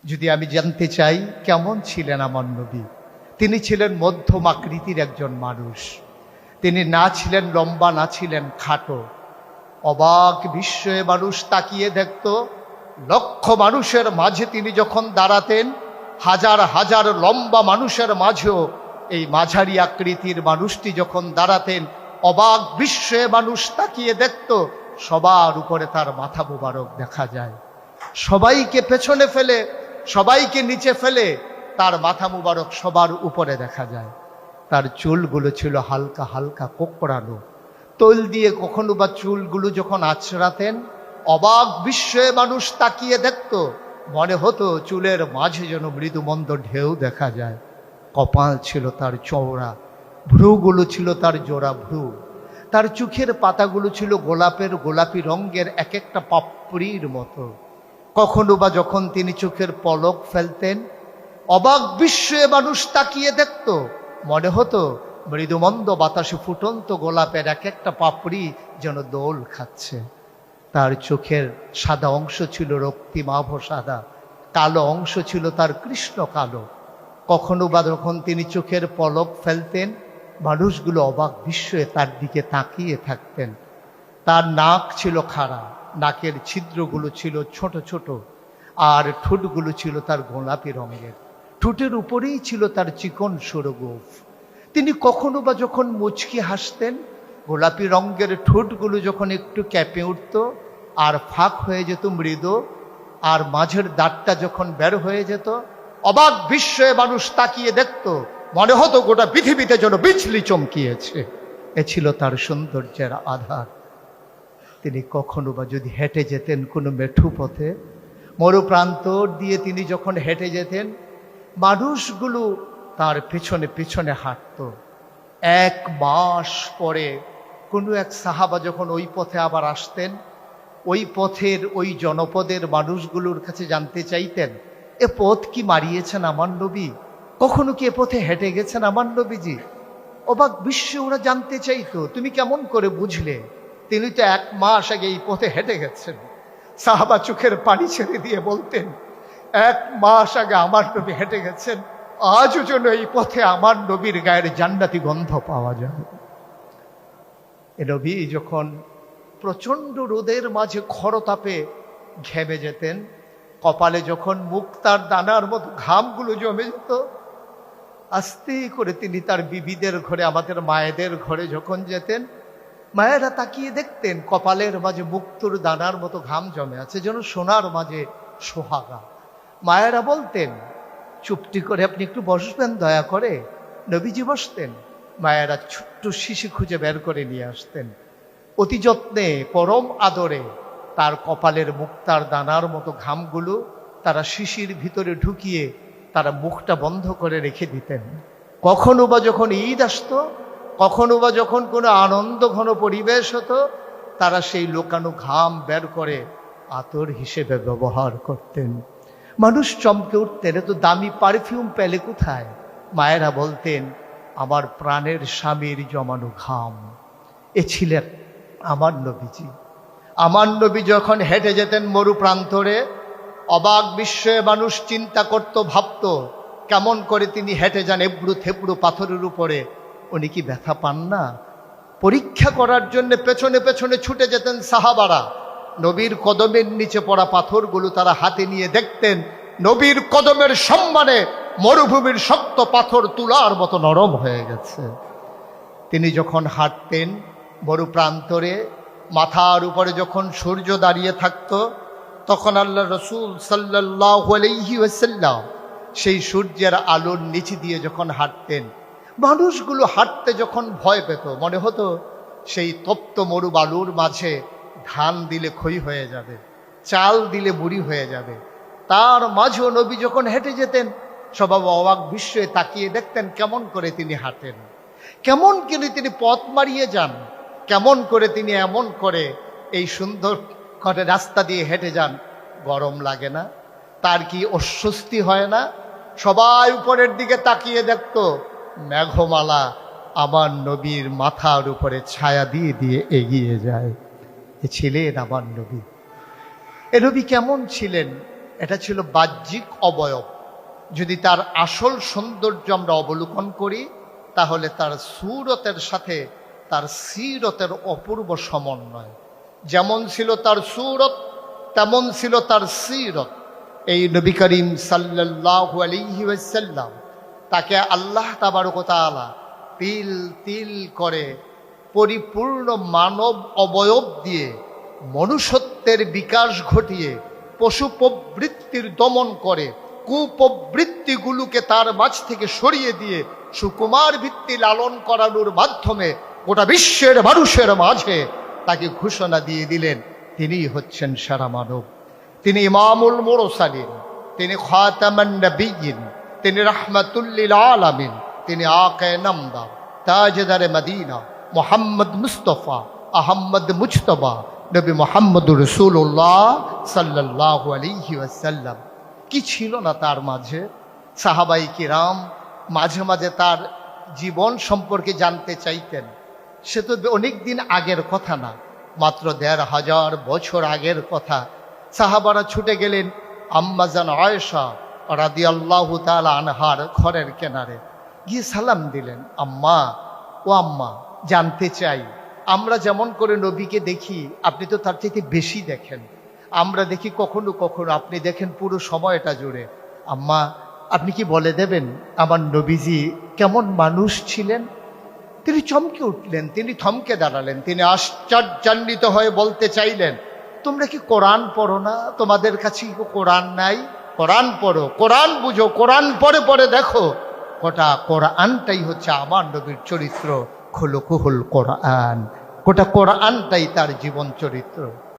যদি আমি জানতে চাই কেমন ছিলেন আমার নবী, তিনি ছিলেন মধ্যম আকৃতির একজন মানুষ। তিনি না ছিলেন লম্বা, না ছিলেন খাটো। অবাক বিস্ময়ে মানুষ তাকিয়ে দেখত। লক্ষ মানুষের মাঝে তিনি যখন দাঁড়াতেন, হাজার হাজার লম্বা মানুষের মাঝেও এই মাঝারি আকৃতির মানুষটি যখন দাঁড়াতেন, অবাক বিস্ময়ে মানুষ তাকিয়ে দেখত। সবার উপরে তার মাথা মোবারক দেখা যায়। সবাইকে পেছনে ফেলে, সবাইকে নিচে ফেলে তার মাথা মুবারক সবার উপরে দেখা যায়। তার চুলগুলো ছিল হালকা হালকা কোঁকড়ানো। তৈল দিয়ে কখনো বা চুলগুলো যখন আঁচড়াতেন, অবাক বিস্ময়ে মানুষ তাকিয়ে দেখত। মনে হতো চুলের মাঝে যেন মৃদুমন্দ ঢেউ দেখা যায়। কপাল ছিল তার চওড়া, ভ্রুগুলো ছিল তার জোড়া ভ্রু। তার চোখের পাতাগুলো ছিল গোলাপি রঙের, এক একটা পাপড়ির মতো। কখনো বা যখন তিনি চোখের পলক ফেলতেন, অবাক বিস্ময়ে মানুষ তাকিয়ে দেখত। মনে হতো মৃদুমন্দ বাতাসে ফুটন্ত গোলাপের এক একটা পাপড়ি যেন দোল খাচ্ছে। তার চোখের সাদা অংশ ছিল রক্তিমাভ সাদা, কালো অংশ ছিল তার কৃষ্ণ কালো। কখনো বা যখন তিনি চোখের পলক ফেলতেন, মানুষগুলো অবাক বিস্ময়ে তার দিকে তাকিয়ে থাকতেন। তার নাক ছিল খাড়া, নাকের ছিদ্রগুলো ছিল ছোট ছোট, আর ঠোঁটগুলো ছিল তার গোলাপি রঙের। ঠোঁটের উপরেই ছিল তার চিকন সরু গোঁফ। তিনি কখনো বা যখন মুচকি হাসতেন, গোলাপি রঙের ঠোঁটগুলো যখন একটু ক্যাপে উঠত আর ফাঁক হয়ে যেত মৃদু, আর মাঝের দাঁতটা যখন বের হয়ে যেত, অবাক বিস্ময়ে মানুষ তাকিয়ে দেখত। মনে হতো গোটা পৃথিবীতে যেন বিজলি চমকিয়েছে। এ ছিল তার সৌন্দর্যের আধার। তিনি কখনো বা যদি হেঁটে যেতেন কোনো মেঠু পথে, মরুপ্রান্তর দিয়ে তিনি যখন হেঁটে যেতেন, মানুষগুলো তার পেছনে পেছনে হাঁটত। 1 মাস পরে কোনো এক সাহাবা যখন ওই পথে আবার আসতেন, ওই পথের ওই জনপদের মানুষগুলোর কাছে জানতে চাইতেন, এ পথ কি মারিয়েছেন আমার নবী? কখনো কি এ পথে হেঁটে গেছেন আমার নবীজি? অবাক বিশ্বে ওরা জানতে চাইতো, তুমি কেমন করে বুঝলে? তিনি তো 1 মাস আগে এই পথে হেঁটে গেছেন। সাহাবা চোখের পানি ছেড়ে দিয়ে বলতেন, 1 মাস আগে আমার নবী হেঁটে গেছেন, আজও যেন এই পথে আমার নবীর গায়ের জান্নাতি গন্ধ পাওয়া যায়। এ নবী যখন প্রচণ্ড রোদের মাঝে খরতাপে ঘেমে যেতেন, কপালে যখন মুক্তার দানার মতো ঘামগুলো জমে যেত, আস্তে করে তিনি তার বিবিদের ঘরে, আমাদের মায়েদের ঘরে যখন যেতেন, মায়েরা তাকিয়ে দেখতেন কপালের মাঝে মুক্তোর দানার মতো ঘাম জমে আছে, যেন সোনার মাঝে সোহাগা। মায়েরা বলতেন, চুপটি করে আপনি একটু বসবেন দয়া করে। নবীজি বসতেন। মায়েরা ছোট্ট শিশি খুঁজে বের করে নিয়ে আসতেন। অতি যত্নে, পরম আদরে তার কপালের মুক্তার দানার মতো ঘামগুলো তারা শিশির ভিতরে ঢুকিয়ে তারা মুখটা বন্ধ করে রেখে দিতেন। কখনো বা যখন ঈদ আসতো, কখনো বা যখন কোনো আনন্দ ঘন পরিবেশ হতো, তারা সেই লোকানো ঘাম বের করে আতর হিসেবে ব্যবহার করতেন। মানুষ চমকে উঠতেন, এত দামি পারফিউম পেলে কোথায়? মায়েরা বলতেন, আমার প্রাণের স্বামীর জমানো ঘাম। এ ছিলেন আমার নবীজি। আমার নবী যখন হেঁটে যেতেন মরু প্রান্তরে, অবাক বিস্ময়ে মানুষ চিন্তা করত, ভাবত কেমন করে তিনি হেঁটে যান এবড়ো থেবড়ো পাথরের উপরে। উনি কি ব্যথা পান না? পরীক্ষা করার জন্য পেছনে পেছনে ছুটে যেতেন সাহাবারা। নবীর কদমের নিচে পড়া পাথরগুলো তারা হাতে নিয়ে দেখতেন, নবীর কদমের সম্মানে মরুভূমির শক্ত পাথর তুলার মতো নরম হয়ে গেছে। তিনি যখন হাঁটতেন মরু প্রান্তরে, মাথার উপরে যখন সূর্য দাঁড়িয়ে থাকত, তখন আল্লাহ রসুল সাল্লাল্লাহু আলাইহি ওয়াসাল্লাম সেই সূর্যের আলোর নিচে দিয়ে যখন হাঁটতেন, মানুষগুলো হাঁটতে যখন ভয় পেত, মনে হতো সেই তপ্ত মরু বালুর মাঝে ধান দিলে ক্ষয় হয়ে যাবে, চাল দিলে বুড়ি হয়ে যাবে। তার মাঝেও নবী যখন হেঁটে যেতেন, সবাই অবাক বিস্ময়ে তাকিয়ে দেখতেন কেমন করে তিনি হাঁটেন, কেমন করে তিনি পথ মারিয়ে যান, কেমন করে তিনি এমন করে এই সুন্দর করে রাস্তা দিয়ে হেঁটে যান। গরম লাগে না? তার কি অস্বস্তি হয় না? সবাই উপরের দিকে তাকিয়ে দেখত, মেঘমালা আমার নবীর মাথার উপরে ছায়া দিয়ে দিয়ে এগিয়ে যায়। এ ছিলেন আমার নবী। এ নবী কেমন ছিলেন? এটা ছিল বাহ্যিক অবয়ব। যদি তার আসল সৌন্দর্য আমরা অবলোকন করি, তাহলে তার সুরতের সাথে তার সিরতের অপূর্ব সমন্বয়। যেমন ছিল তার সুরত, তেমন ছিল তার সিরত। এই নবী করিম সাল্লাল্লাহু আলাইহি ওয়াসাল্লাম, তাকে আল্লাহ তাবারক ওয়া তাআলা তিল তিল করে পরিপূর্ণ মানব অবয়ব দিয়ে মনুষ্যত্বের বিকাশ ঘটিয়ে পশু প্রবৃত্তির দমন করে কুপ্রবৃত্তিগুলোকে তার মাঝ থেকে সরিয়ে দিয়ে সুকুমার ভিত্তি লালন করানোর মাধ্যমে গোটা বিশ্বের মানুষের মাঝে তাকে ঘোষণা দিয়ে দিলেন, তিনিই হচ্ছেন সারা মানব। তিনি ইমামুল মুরসালিন, তিনি খাতামান নবিয়্যিন, তিনি রাহমাতুল লিল আলামিন, তিনি আকায়ে নামদার, তাজদারে মদিনা, মুহাম্মদ মুস্তাফা আহমদ মুজতবা, নবী মুহাম্মদুর রাসূলুল্লাহ সাল্লাল্লাহু আলাইহি ওয়াসাল্লাম। কি ছিল না তার মাঝে? সাহাবাই কিরাম মাঝে মাঝে তার জীবন সম্পর্কে জানতে চাইতেন। সে তো অনেক দিন আগের কথা না, মাত্র ১৫০০ বছর আগের কথা। সাহাবারা ছুটে গেলেন আম্মাজান আয়েশা রাদিয়াল্লাহু তাআলা আনহার ঘরের কিনারে, গিয়ে সালাম দিলেন, আম্মা, ও আম্মা, জানতে চাই, আমরা যেমন করে নবীকে দেখি আপনি তো তার চাইতে বেশি দেখেন। আমরা দেখি কখনো কখনো, আপনি দেখেন পুরো সময়টা জুড়ে। আম্মা, আপনি কি বলে দেবেন আমার নবীজি কেমন মানুষ ছিলেন? তিনি চমকে উঠলেন, তিনি থমকে দাঁড়ালেন, তিনি আশ্চর্যান্বিত হয়ে বলতে চাইলেন, তোমরা কি কোরআন পড়ো না? তোমাদের কাছে কি কোরআন নাই? কোরআন পড়ো, কোরআন বুঝো, কোরআন পড়ে পড়ে দেখো, গোটা কোরআনটাই হচ্ছে আমার নবীর চরিত্র। খুলুকুহুল কোরআন, গোটা কোরআনটাই তার জীবন চরিত্র।